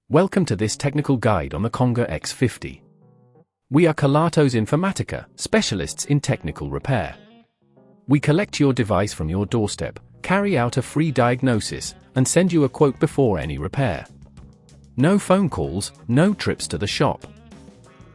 Welcome to this technical guide on the Conga X50. We are Kelatos Informatica, specialists in technical repair. We collect your device from your doorstep, carry out a free diagnosis, and send you a quote before any repair. No phone calls, no trips to the shop.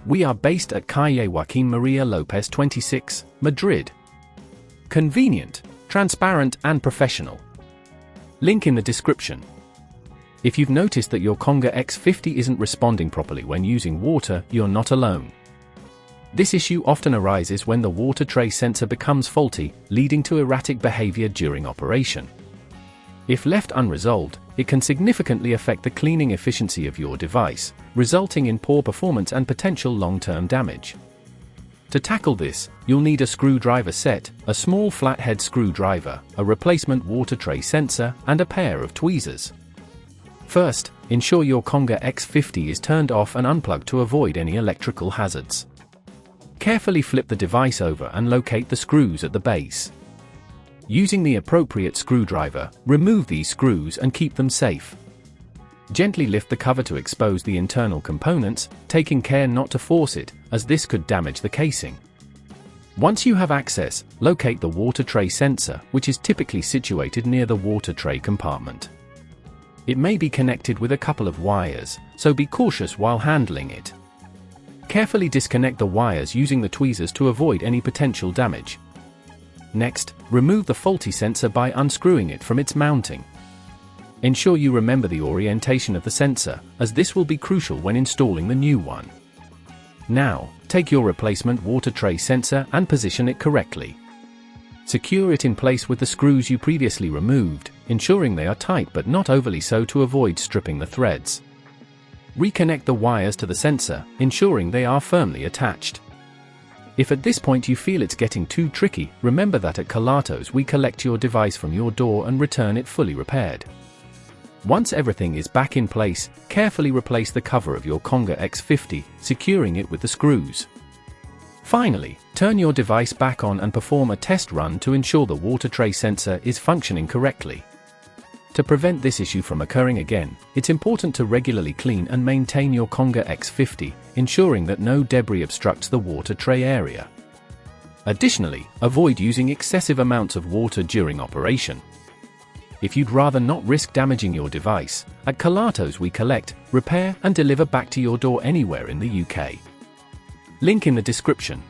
We are based at Calle Joaquín María López 26, Madrid. Convenient, transparent and professional. Link in the description. If you've noticed that your Conga X50 isn't responding properly when using water, you're not alone. This issue often arises when the water tray sensor becomes faulty, leading to erratic behavior during operation. If left unresolved, it can significantly affect the cleaning efficiency of your device, resulting in poor performance and potential long-term damage. To tackle this, you'll need a screwdriver set, a small flathead screwdriver, a replacement water tray sensor, and a pair of tweezers. First, ensure your Conga X50 is turned off and unplugged to avoid any electrical hazards. Carefully flip the device over and locate the screws at the base. Using the appropriate screwdriver, remove these screws and keep them safe. Gently lift the cover to expose the internal components, taking care not to force it, as this could damage the casing. Once you have access, locate the water tray sensor, which is typically situated near the water tray compartment. It may be connected with a couple of wires, so be cautious while handling it. Carefully disconnect the wires using the tweezers to avoid any potential damage. Next, remove the faulty sensor by unscrewing it from its mounting. Ensure you remember the orientation of the sensor, as this will be crucial when installing the new one. Now, take your replacement water tray sensor and position it correctly. Secure it in place with the screws you previously removed, ensuring they are tight but not overly so to avoid stripping the threads. Reconnect the wires to the sensor, ensuring they are firmly attached. If at this point you feel it's getting too tricky, remember that at Kelatos we collect your device from your door and return it fully repaired. Once everything is back in place, carefully replace the cover of your Conga X50, securing it with the screws. Finally, turn your device back on and perform a test run to ensure the water tray sensor is functioning correctly. To prevent this issue from occurring again, it's important to regularly clean and maintain your Conga X50, ensuring that no debris obstructs the water tray area. Additionally, avoid using excessive amounts of water during operation. If you'd rather not risk damaging your device, at Kelatos we collect, repair and deliver back to your door anywhere in the UK. Link in the description.